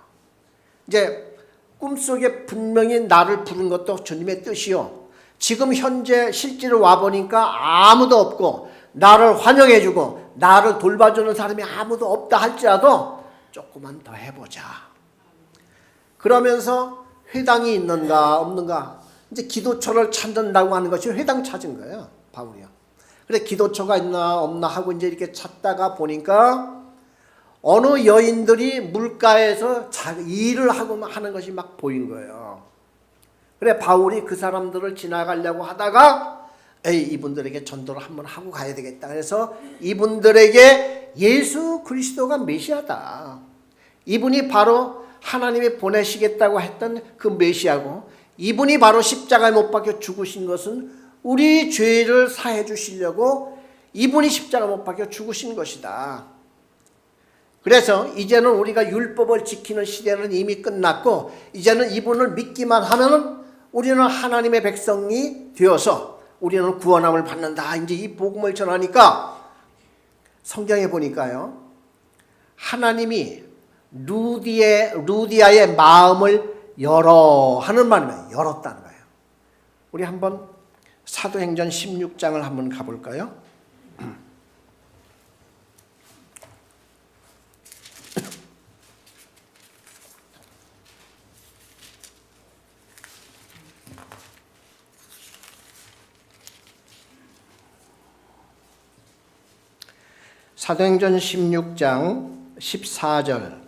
이제 꿈속에 분명히 나를 부른 것도 주님의 뜻이요. 지금 현재 실제로 와보니까 아무도 없고 나를 환영해주고 나를 돌봐주는 사람이 아무도 없다 할지라도 조금만 더 해보자. 그러면서 회당이 있는가 없는가 이제 기도처를 찾는다고 하는 것이 회당 찾은 거예요. 바울이요. 그래 기도처가 있나 없나 하고 이제 이렇게 찾다가 보니까 어느 여인들이 물가에서 일을 하고 하는 것이 막 보인 거예요. 그래 바울이 그 사람들을 지나가려고 하다가 이분들에게 전도를 한번 하고 가야 되겠다. 그래서 이분들에게 예수 그리스도가 메시아다. 이분이 바로 하나님이 보내시겠다고 했던 그 메시아고 이분이 바로 십자가에 못 박혀 죽으신 것은 우리 죄를 사해 주시려고 이분이 십자가 못 박혀 죽으신 것이다. 그래서 이제는 우리가 율법을 지키는 시대는 이미 끝났고 이제는 이분을 믿기만 하면 우리는 하나님의 백성이 되어서 우리는 구원함을 받는다. 이제 이 복음을 전하니까 성경에 보니까요. 하나님이 루디아의 마음을 열어 하는 말이에요. 열었다는 거예요. 우리 한번 사도행전 16장을 한번 가볼까요? 사도행전 16장 14절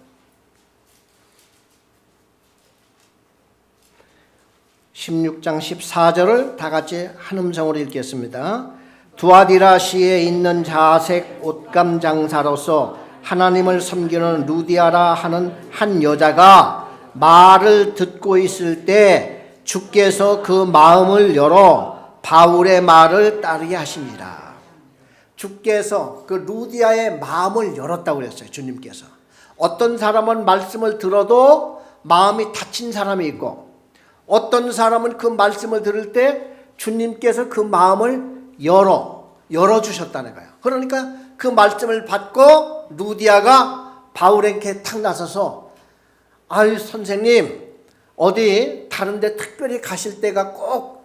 16장 14절을 다 같이 한 음성으로 읽겠습니다. 두아디라시에 있는 자색 옷감 장사로서 하나님을 섬기는 루디아라 하는 한 여자가 말을 듣고 있을 때 주께서 그 마음을 열어 바울의 말을 따르게 하시니라. 주께서 그 루디아의 마음을 열었다고 그랬어요. 주님께서. 어떤 사람은 말씀을 들어도 마음이 닫힌 사람이 있고 어떤 사람은 그 말씀을 들을 때 주님께서 그 마음을 열어주셨다는 거예요. 그러니까 그 말씀을 받고 루디아가 바울에게 탁 나서서 아유 선생님 어디 다른 데 특별히 가실 때가 꼭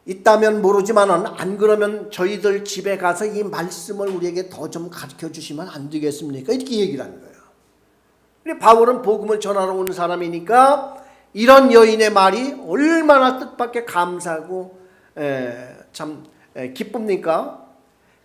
있다면 모르지만은 안 그러면 저희들 집에 가서 이 말씀을 우리에게 더 좀 가르쳐 주시면 안 되겠습니까? 이렇게 얘기를 하는 거예요. 근데 바울은 복음을 전하러 온 사람이니까 이런 여인의 말이 얼마나 뜻밖의 감사하고 참 기쁩니까?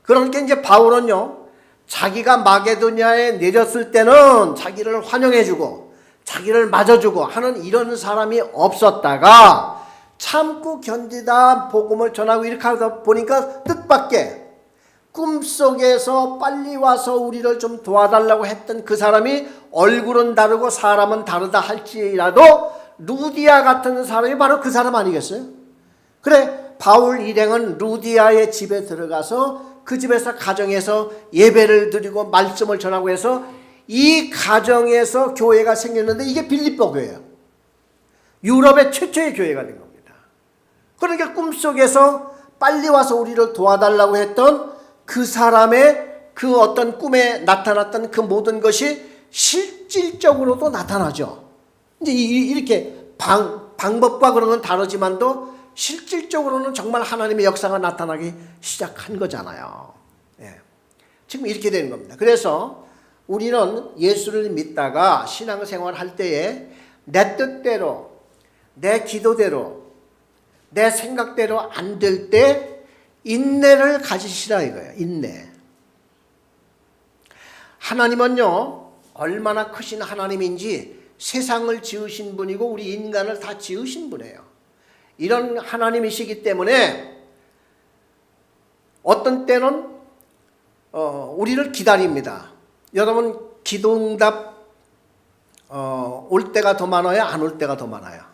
그러니까 이제 바울은요 자기가 마게도냐에 내렸을 때는 자기를 환영해주고 자기를 맞아주고 하는 이런 사람이 없었다가 참고 견디다 복음을 전하고 이렇게 하다 보니까 뜻밖의 꿈속에서 빨리 와서 우리를 좀 도와달라고 했던 그 사람이 얼굴은 다르고 사람은 다르다 할지라도 루디아 같은 사람이 바로 그 사람 아니겠어요? 그래 바울 일행은 루디아의 집에 들어가서 그 집에서 가정에서 예배를 드리고 말씀을 전하고 해서 이 가정에서 교회가 생겼는데 이게 빌립보 교회예요. 유럽의 최초의 교회가 된 겁니다. 그러니까 꿈속에서 빨리 와서 우리를 도와달라고 했던 그 사람의 그 어떤 꿈에 나타났던 그 모든 것이 실질적으로도 나타나죠. 이제 이렇게 방법과 그런 건 다르지만도 실질적으로는 정말 하나님의 역사가 나타나기 시작한 거잖아요. 예. 지금 이렇게 되는 겁니다. 그래서 우리는 예수를 믿다가 신앙생활 할 때에 내 뜻대로, 내 기도대로, 내 생각대로 안 될 때 인내를 가지시라 이거예요. 인내. 하나님은요, 얼마나 크신 하나님인지 세상을 지으신 분이고 우리 인간을 다 지으신 분이에요. 이런 하나님이시기 때문에 어떤 때는 우리를 기다립니다. 여러분 기도응답 올 때가 더 많아요? 안 올 때가 더 많아요?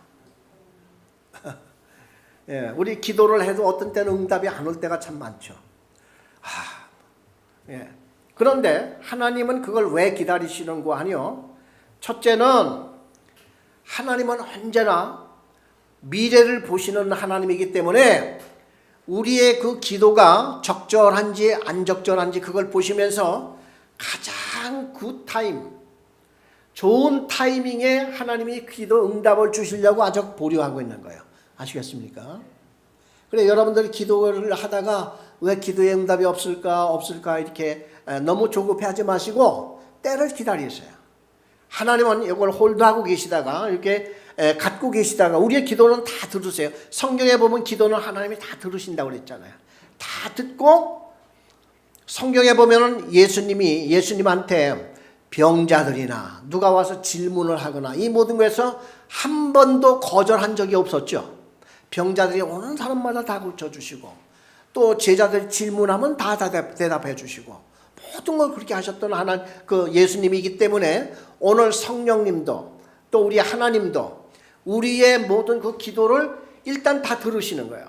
예, 우리 기도를 해도 어떤 때는 응답이 안 올 때가 참 많죠. 예. 그런데 하나님은 그걸 왜 기다리시는 거 아니요? 첫째는 하나님은 언제나 미래를 보시는 하나님이기 때문에 우리의 그 기도가 적절한지 안 적절한지 그걸 보시면서 가장 굿타임, 좋은 타이밍에 하나님이 기도 응답을 주시려고 아주 보류하고 있는 거예요. 아시겠습니까? 그래 여러분들이 기도를 하다가 왜 기도의 응답이 없을까 이렇게 너무 조급해하지 마시고 때를 기다리세요. 하나님은 이걸 홀드하고 계시다가 이렇게 갖고 계시다가 우리의 기도는 다 들으세요. 성경에 보면 기도는 하나님이 다 들으신다고 그랬잖아요. 다 듣고 성경에 보면은 예수님한테 병자들이나 누가 와서 질문을 하거나 이 모든 것에서 한 번도 거절한 적이 없었죠. 병자들이 오는 사람마다 다 고쳐주시고 또 제자들 질문하면 다 대답해 주시고 모든 걸 그렇게 하셨던 그 예수님이기 때문에 오늘 성령님도 또 우리 하나님도 우리의 모든 그 기도를 일단 다 들으시는 거예요.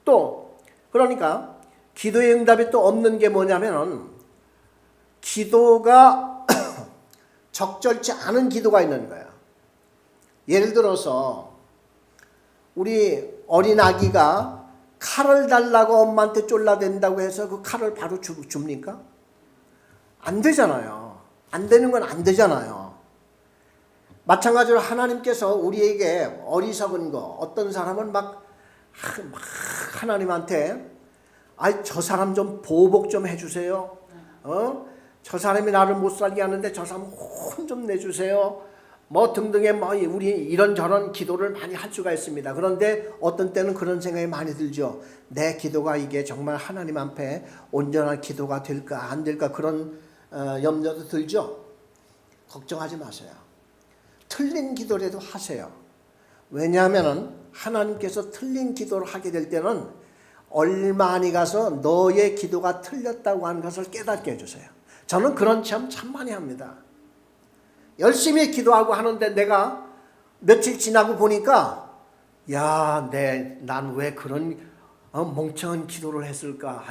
또 그러니까 기도의 응답이 또 없는 게 뭐냐면은 기도가 적절치 않은 기도가 있는 거예요. 예를 들어서 우리 어린 아기가 칼을 달라고 엄마한테 쫄라댄다고 해서 그 칼을 바로 줍니까? 안 되잖아요. 안 되는 건 안 되잖아요. 마찬가지로 하나님께서 우리에게 어리석은 거, 어떤 사람은 막 하나님한테 저 사람 좀 보복 좀 해주세요. 저 사람이 나를 못 살게 하는데 저 사람 혼 좀 내주세요. 뭐 등등의 우리 이런저런 기도를 많이 할 수가 있습니다. 그런데 어떤 때는 그런 생각이 많이 들죠. 내 기도가 이게 정말 하나님 앞에 온전한 기도가 될까 안 될까 그런 염려도 들죠. 걱정하지 마세요. 틀린 기도라도 하세요. 왜냐하면 하나님께서 틀린 기도를 하게 될 때는 얼마 안이 가서 너의 기도가 틀렸다고 하는 것을 깨닫게 해주세요. 저는 그런 체험 참 많이 합니다. 열심히 기도하고 하는데 내가 며칠 지나고 보니까 난 왜 그런 멍청한 기도를 했을까.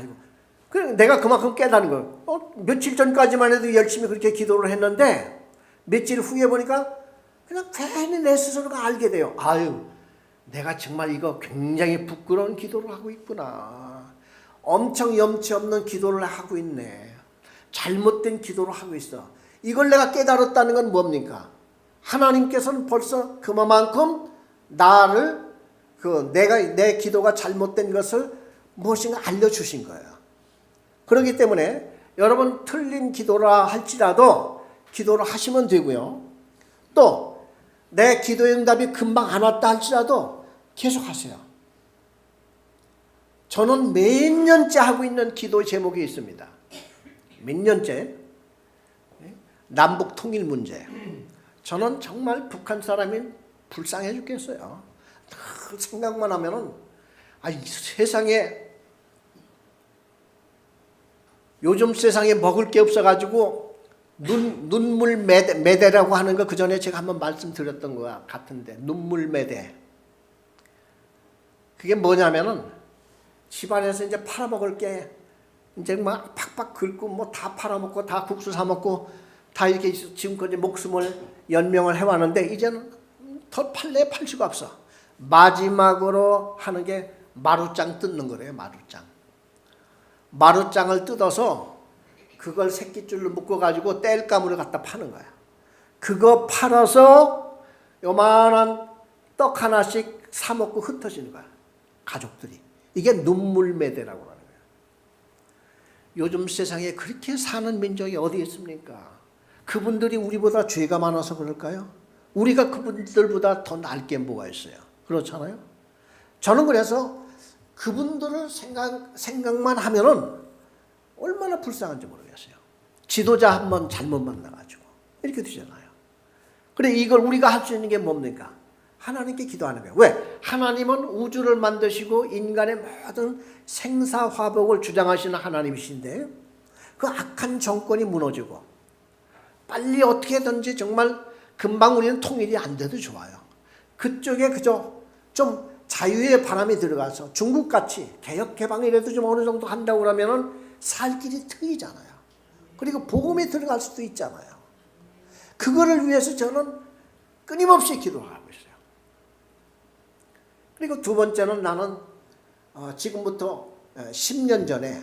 그래 내가 그만큼 깨닫는 거예요. 며칠 전까지만 해도 열심히 그렇게 기도를 했는데 며칠 후에 보니까 그냥 괜히 내 스스로가 알게 돼요. 내가 정말 이거 굉장히 부끄러운 기도를 하고 있구나. 엄청 염치 없는 기도를 하고 있네. 잘못된 기도를 하고 있어. 이걸 내가 깨달았다는 건 뭡니까? 하나님께서는 벌써 그만큼 나를 내 기도가 잘못된 것을 무엇인가 알려주신 거예요. 그렇기 때문에 여러분 틀린 기도라 할지라도 기도를 하시면 되고요. 또 내 기도의 응답이 금방 안 왔다 할지라도 계속 하세요. 저는 몇 년째 하고 있는 기도 제목이 있습니다. 몇 년째? 남북 통일 문제. 저는 정말 북한 사람이 불쌍해 죽겠어요. 그 생각만 하면은 세상에 요즘 세상에 먹을 게 없어가지고 눈물 매대라고 하는 거 그 전에 제가 한번 말씀드렸던 것 같은데 눈물 매대. 그게 뭐냐면은 집안에서 이제 팔아먹을 게 이제 막 팍팍 긁고 뭐 다 팔아먹고 다 국수 사 먹고 다 이렇게 지금까지 목숨을 연명을 해왔는데 이제는 더 팔 수가 없어. 마지막으로 하는 게 마루장 뜯는 거래요. 마루장을 뜯어서 그걸 새끼줄로 묶어가지고 땔감으로 갖다 파는 거야. 그거 팔아서 요만한 떡 하나씩 사 먹고 흩어지는 거야. 가족들이. 이게 눈물매대라고 하는 거야. 요즘 세상에 그렇게 사는 민족이 어디 있습니까? 그분들이 우리보다 죄가 많아서 그럴까요? 우리가 그분들보다 더 나을 게 뭐가 있어요? 그렇잖아요? 저는 그래서 그분들을 생각만 하면은 얼마나 불쌍한지 모르겠어요. 지도자 한 번 잘못 만나가지고 이렇게 되잖아요. 그래 이걸 우리가 할 수 있는 게 뭡니까? 하나님께 기도하는 거예요. 왜? 하나님은 우주를 만드시고 인간의 모든 생사화복을 주장하시는 하나님이신데 그 악한 정권이 무너지고 빨리 어떻게든지 정말 금방 우리는 통일이 안 돼도 좋아요. 그쪽에 그저 좀 자유의 바람이 들어가서 중국같이 개혁개방이라도 좀 어느 정도 한다고 그러면은 살 길이 트이잖아요. 그리고 복음이 들어갈 수도 있잖아요. 그거를 위해서 저는 끊임없이 기도하고 있어요. 그리고 두 번째는 나는 지금부터 10년 전에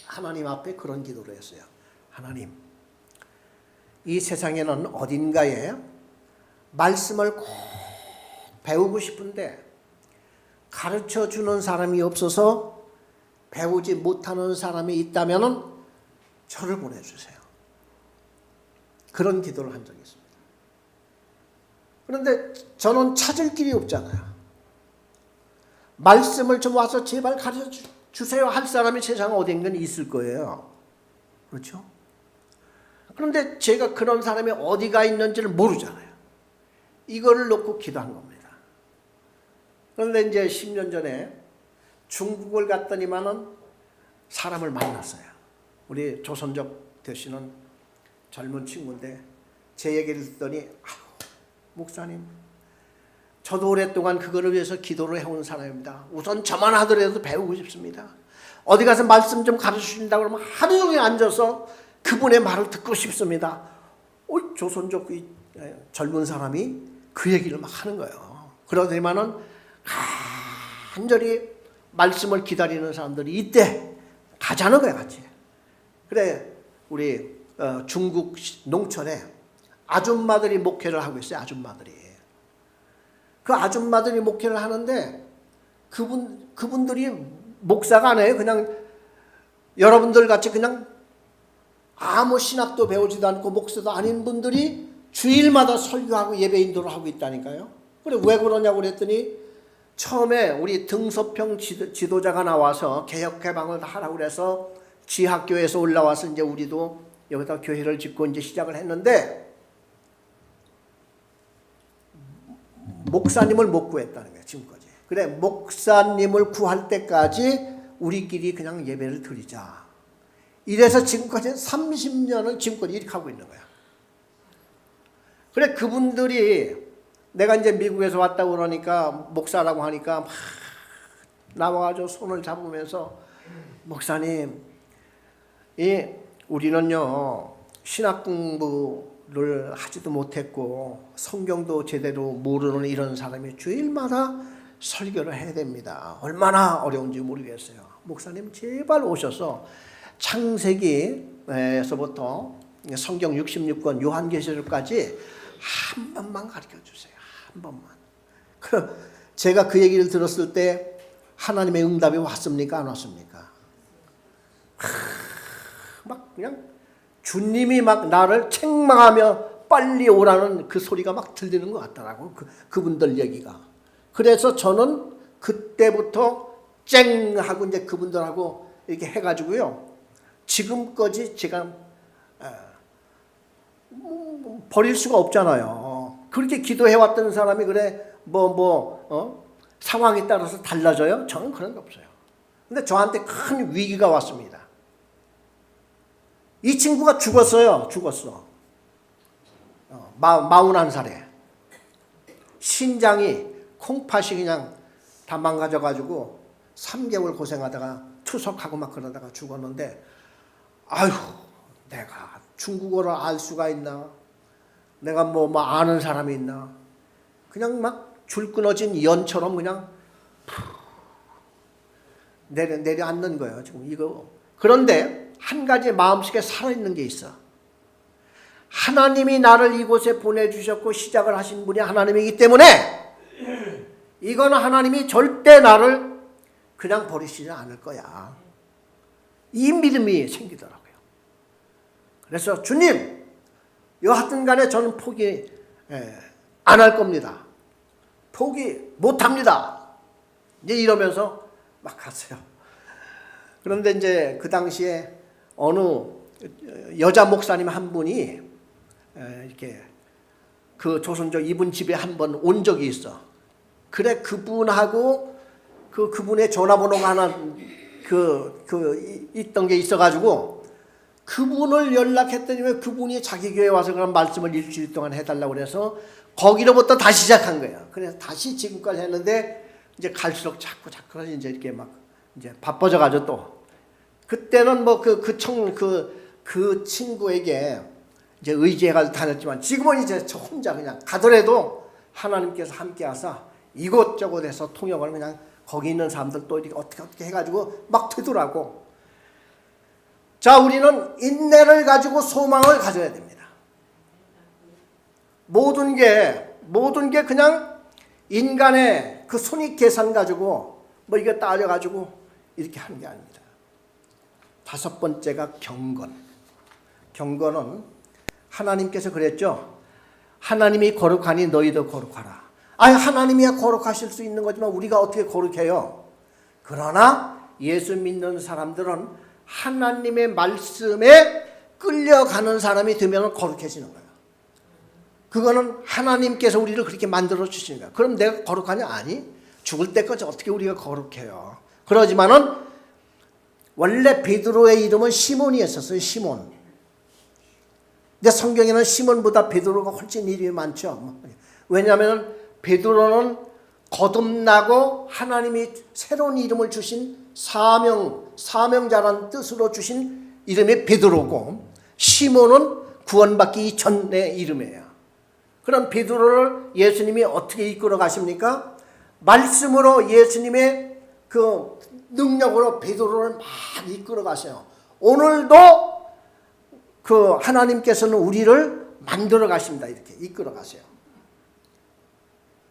하나님 앞에 그런 기도를 했어요. 하나님, 이 세상에는 어딘가에 말씀을 꼭 배우고 싶은데 가르쳐 주는 사람이 없어서 배우지 못하는 사람이 있다면 저를 보내주세요. 그런 기도를 한 적이 있습니다. 그런데 저는 찾을 길이 없잖아요. 말씀을 좀 와서 제발 가르쳐 주세요 할 사람이 세상 어딘가는 있을 거예요. 그렇죠? 그런데 제가 그런 사람이 어디가 있는지를 모르잖아요. 이거를 놓고 기도한 겁니다. 그런데 이제 10년 전에 중국을 갔더니만은 사람을 만났어요. 우리 조선족 되시는 젊은 친구인데 제 얘기를 듣더니 목사님, 저도 오랫동안 그거를 위해서 기도를 해온 사람입니다. 우선 저만 하더라도 배우고 싶습니다. 어디 가서 말씀 좀 가르쳐주신다고 그러면 하루 종일 앉아서 그분의 말을 듣고 싶습니다. 조선족 젊은 사람이 그 얘기를 막 하는 거예요. 그러더니만은 간절히 말씀을 기다리는 사람들이 이때 가자는 거야, 같이. 그래, 우리 중국 농촌에 아줌마들이 목회를 하고 있어요. 아줌마들이. 그 아줌마들이 목회를 하는데 그분들이 목사가 아니에요. 그냥 여러분들 같이 그냥 아무 신학도 배우지도 않고 목사도 아닌 분들이 주일마다 설교하고 예배 인도를 하고 있다니까요. 그래 왜 그러냐고 그랬더니 처음에 우리 등소평 지도자가 나와서 개혁개방을 하라고 그래서 지학교에서 올라와서 이제 우리도 여기다 교회를 짓고 이제 시작을 했는데 목사님을 못 구했다는 거예요. 지금까지. 그래 목사님을 구할 때까지 우리끼리 그냥 예배를 드리자. 이래서 지금까지 30년을 지금까지 이렇게 하고 있는 거야. 그래 그분들이 내가 이제 미국에서 왔다고 그러니까 목사라고 하니까 막 나와가지고 손을 잡으면서 목사님, 우리는요 신학 공부를 하지도 못했고 성경도 제대로 모르는 이런 사람이 주일마다 설교를 해야 됩니다. 얼마나 어려운지 모르겠어요. 목사님 제발 오셔서 창세기에서부터 성경 66권 요한계시록까지 한 번만 가르쳐 주세요. 한 번만. 제가 그 얘기를 들었을 때 하나님의 응답이 왔습니까? 안 왔습니까? 막 그냥 주님이 막 나를 책망하며 빨리 오라는 그 소리가 막 들리는 것 같더라고. 그분들 얘기가. 그래서 저는 그때부터 쨍 하고 이제 그분들하고 이렇게 해가지고요. 지금까지 제가 버릴 수가 없잖아요. 그렇게 기도해왔던 사람이 그래 상황에 따라서 달라져요? 저는 그런 거 없어요. 근데 저한테 큰 위기가 왔습니다. 이 친구가 죽었어요. 죽었어. 41살에. 신장이 콩팥이 그냥 다 망가져가지고 3개월 고생하다가 투석하고 막 그러다가 죽었는데 아휴 내가 중국어를 알 수가 있나? 내가 뭐 아는 사람이 있나? 그냥 막 줄 끊어진 연처럼 그냥 내려앉는 거예요. 지금 이거. 그런데 한 가지 마음속에 살아있는 게 있어. 하나님이 나를 이곳에 보내주셨고 시작을 하신 분이 하나님이기 때문에 이건 하나님이 절대 나를 그냥 버리시지 않을 거야. 이 믿음이 생기더라고요. 그래서 주님, 여하튼 간에 저는 포기 안 할 겁니다. 포기 못 합니다. 이제 이러면서 막 갔어요. 그런데 이제 그 당시에 어느 여자 목사님 한 분이 이렇게 그 조선족 이분 집에 한번 온 적이 있어. 그래 그분하고 그분의 전화번호가 하나 있던 게 있어가지고 그분을 연락했더니 왜 그분이 자기 교회에 와서 그런 말씀을 일주일 동안 해달라고 그래서 거기로부터 다시 시작한 거예요. 그래서 다시 지금까지 했는데 이제 갈수록 자꾸 이제 이렇게 막 이제 바빠져가지고 또 그때는 뭐 그 친구에게 이제 의지해가지고 다녔지만 지금은 이제 저 혼자 그냥 가더라도 하나님께서 함께 하사 이곳저곳 해서 통역을 그냥 거기 있는 사람들 또 이렇게 어떻게 해가지고 막 되더라고. 자, 우리는 인내를 가지고 소망을 가져야 됩니다. 모든 게 그냥 인간의 그 손익 계산 가지고 뭐 이거 따져가지고 이렇게 하는 게 아닙니다. 다섯 번째가 경건. 경건은 하나님께서 그랬죠. 하나님이 거룩하니 너희도 거룩하라. 아니 하나님이야 거룩하실 수 있는 거지만 우리가 어떻게 거룩해요? 그러나 예수 믿는 사람들은 하나님의 말씀에 끌려가는 사람이 되면 거룩해지는 거예요. 그거는 하나님께서 우리를 그렇게 만들어 주시는 거예요. 그럼 내가 거룩하냐? 아니. 죽을 때까지 어떻게 우리가 거룩해요? 그러지만은 원래 베드로의 이름은 시몬이었었어요. 시몬. 근데 성경에는 시몬보다 베드로가 훨씬 이름이 많죠. 왜냐하면 베드로는 거듭나고 하나님이 새로운 이름을 주신 사명자라는 뜻으로 주신 이름이 베드로고 시몬은 구원받기 전의 이름이에요. 그럼 베드로를 예수님이 어떻게 이끌어 가십니까? 말씀으로 예수님의 그 능력으로 베드로를 막 이끌어 가세요. 오늘도 그 하나님께서는 우리를 만들어 가십니다. 이렇게 이끌어 가세요.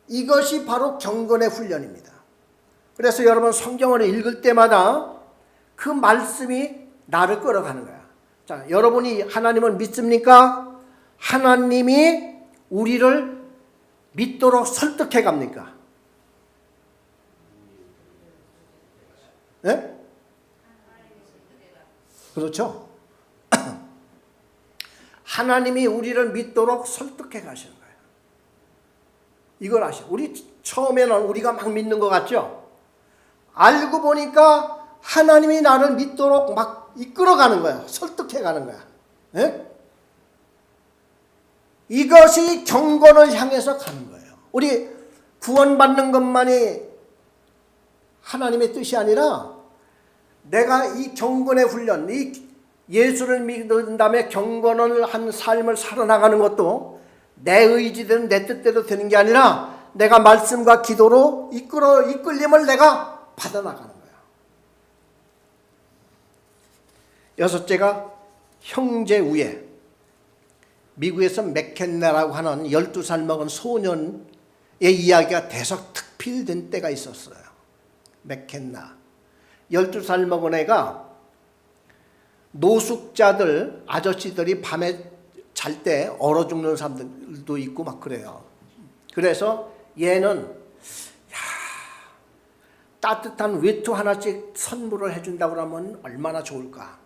이것이 바로 경건의 훈련입니다. 그래서 여러분 성경을 읽을 때마다 그 말씀이 나를 끌어가는 거야. 자, 여러분이 하나님을 믿습니까? 하나님이 우리를 믿도록 설득해 갑니까? 네? 그렇죠? 하나님이 우리를 믿도록 설득해 가시는 거예요. 이걸 아셔. 우리 처음에는 우리가 막 믿는 것 같죠? 알고 보니까 하나님이 나를 믿도록 막 이끌어가는 거야. 설득해가는 거야. 네? 이것이 경건을 향해서 가는 거예요. 우리 구원받는 것만이 하나님의 뜻이 아니라 내가 이 경건의 훈련, 이 예수를 믿은 다음에 경건을 한 삶을 살아나가는 것도 내 의지대로 내 뜻대로 되는 게 아니라 내가 말씀과 기도로 이끌림을 내가 받아나가는 거야. 여섯째가 형제 우애. 미국에서 맥켄나라고 하는 12살 먹은 소년의 이야기가 대서특필된 때가 있었어요. 맥켄나. 12살 먹은 애가 노숙자들, 아저씨들이 밤에 잘 때 얼어 죽는 사람들도 있고 막 그래요. 그래서 얘는 따뜻한 외투 하나씩 선물을 해준다고 하면 얼마나 좋을까.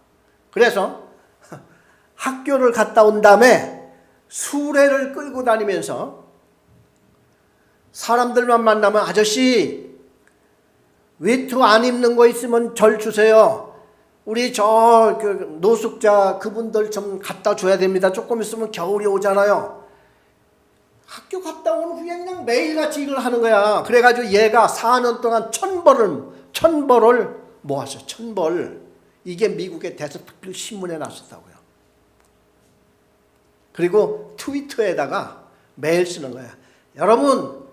그래서 학교를 갔다 온 다음에 수레를 끌고 다니면서 사람들만 만나면 아저씨 외투 안 입는 거 있으면 절 주세요. 우리 그 노숙자 그분들 좀 갖다 줘야 됩니다. 조금 있으면 겨울이 오잖아요. 학교 갔다 온 후에 그냥 매일같이 이걸 하는 거야. 그래가지고 얘가 4년 동안 1000벌을 모았어요. 1000벌. 이게 미국의 대서특필 신문에 났었다고요. 그리고 트위터에다가 매일 쓰는 거야. 여러분,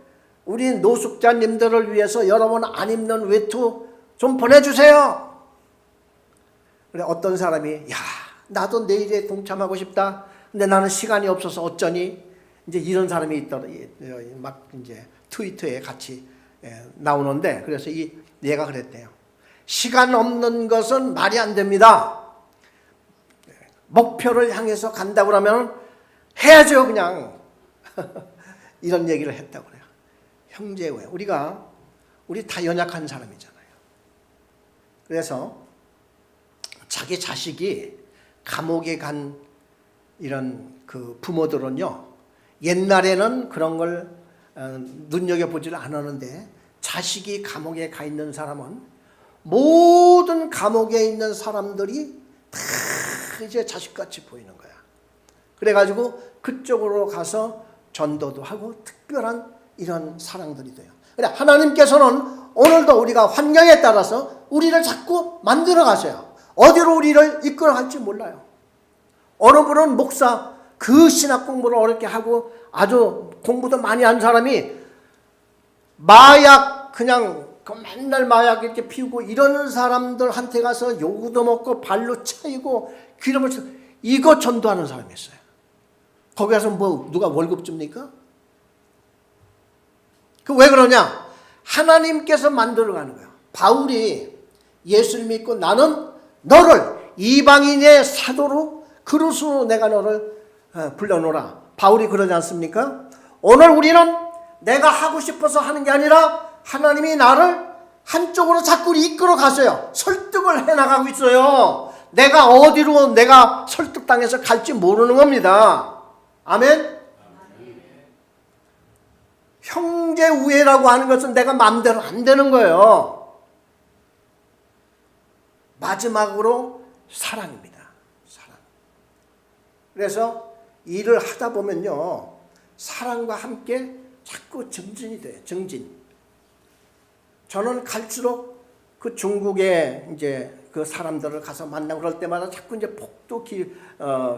우리 노숙자님들을 위해서 여러분 안 입는 외투 좀 보내주세요. 그래 어떤 사람이 야 나도 내일에 동참하고 싶다. 근데 나는 시간이 없어서 어쩌니? 이제 이런 사람이 있더라. 막 이제 트위터에 같이 나오는데, 그래서 얘가 그랬대요. 시간 없는 것은 말이 안 됩니다. 목표를 향해서 간다고 그러면 해야죠, 그냥. 이런 얘기를 했다고 그래요. 형제, 왜? 우리 다 연약한 사람이잖아요. 그래서 자기 자식이 감옥에 간 이런 그 부모들은요, 옛날에는 그런 걸 눈여겨보지를 않았는데, 자식이 감옥에 가 있는 사람은 모든 감옥에 있는 사람들이 다 이제 자식같이 보이는 거야. 그래가지고 그쪽으로 가서 전도도 하고 특별한 이런 사랑들이 돼요. 그래, 하나님께서는 오늘도 우리가 환경에 따라서 우리를 자꾸 만들어 가세요. 어디로 우리를 이끌어 갈지 몰라요. 어느 분은 목사, 그 신학 공부를 어렵게 하고 아주 공부도 많이 한 사람이 마약, 그냥 맨날 마약 이렇게 피우고 이러는 사람들한테 가서 요구도 먹고 발로 차이고 기름을 쳐, 이거 전도하는 사람이 있어요. 거기 가서 뭐 누가 월급 줍니까? 그 왜 그러냐? 하나님께서 만들어가는 거예요. 바울이 예수를 믿고 나는 너를 이방인의 사도로 그릇으로 내가 너를 불러놓으라. 바울이 그러지 않습니까? 오늘 우리는 내가 하고 싶어서 하는 게 아니라 하나님이 나를 한쪽으로 자꾸 이끌어 가세요. 설득을 해나가고 있어요. 내가 어디로 내가 설득당해서 갈지 모르는 겁니다. 아멘? 형제 우애라고 하는 것은 내가 마음대로 안 되는 거예요. 마지막으로 사랑입니다. 사랑. 그래서 일을 하다 보면요, 사랑과 함께 자꾸 증진이 돼요. 증진. 저는 갈수록 그 중국에 이제 그 사람들을 가서 만나고 그럴 때마다 자꾸 이제 폭도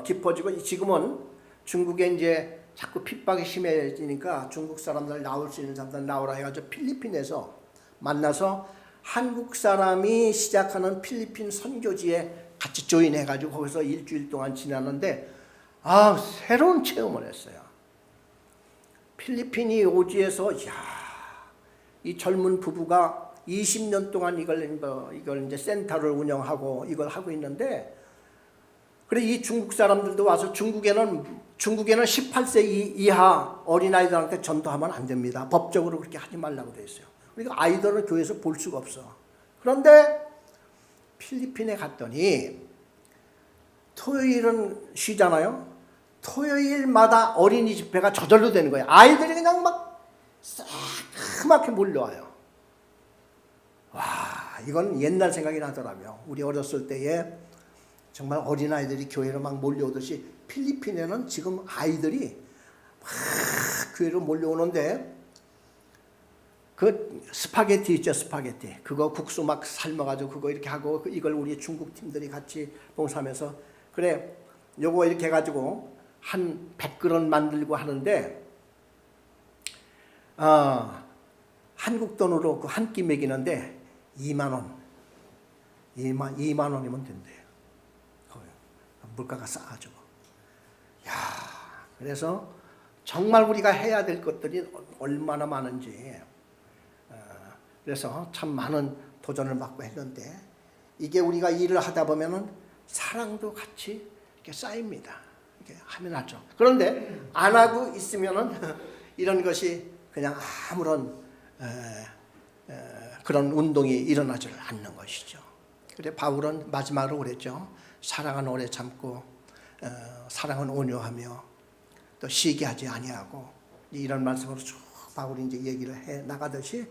깊어지고, 지금은 중국에 이제 자꾸 핍박이 심해지니까 중국 사람들 나올 수 있는 사람들 나오라 해가지고 필리핀에서 만나서 한국 사람이 시작하는 필리핀 선교지에 같이 조인해가지고 거기서 일주일 동안 지났는데, 새로운 체험을 했어요. 필리핀이 오지에서 이 젊은 부부가 20년 동안 이걸 이제 센터를 운영하고 이걸 하고 있는데, 그래 이 중국 사람들도 와서 중국에는 18세 이하 어린아이들한테 전도하면 안 됩니다. 법적으로 그렇게 하지 말라고 돼 있어요. 그러니까 아이들을 교회에서 볼 수가 없어. 그런데 필리핀에 갔더니 토요일은 쉬잖아요. 토요일마다 어린이 집회가 저절로 되는 거예요. 아이들이 그냥 막 새카맣게 몰려와요. 와, 이건 옛날 생각이 나더라고요. 우리 어렸을 때에 정말 어린아이들이 교회로 막 몰려오듯이 필리핀에는 지금 아이들이 막 교회로 몰려오는데, 그 스파게티 있죠, 스파게티. 그거 국수 막 삶아가지고 그거 이렇게 하고, 이걸 우리 중국 팀들이 같이 봉사하면서, 그래 요거 이렇게 해가지고 한 100그릇 만들고 하는데, 한국 돈으로 그 한 끼 먹이는데 2만 원. 2만 원이면 된대요. 물가가 싸가지고. 그래서 정말 우리가 해야 될 것들이 얼마나 많은지, 그래서 참 많은 도전을 받고 했는데, 이게 우리가 일을 하다 보면은 사랑도 같이 이렇게 쌓입니다. 이렇게 하면 하죠. 그런데 안 하고 있으면은 이런 것이 그냥 아무런 그런 운동이 일어나지 않는 것이죠. 그래 바울은 마지막으로 그랬죠. 사랑은 오래 참고 사랑은 온유하며 또 시기 하지 아니하고, 이런 말씀으로 쭉 바울이 이제 얘기를 해 나가듯이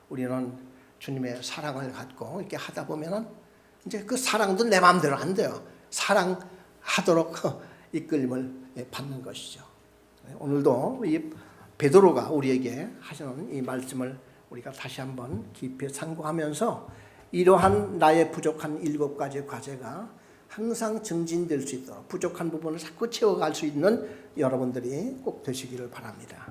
우리는 주님의 사랑을 갖고 이렇게 하다 보면은 이제 그 사랑도 내 마음대로 안 돼요. 사랑하도록 이끌림을 받는 것이죠. 오늘도 이 베드로가 우리에게 하시는 이 말씀을 우리가 다시 한번 깊이 상고하면서 이러한 나의 부족한 7가지 과제가 항상 증진될 수 있도록, 부족한 부분을 자꾸 채워갈 수 있는 여러분들이 꼭 되시기를 바랍니다.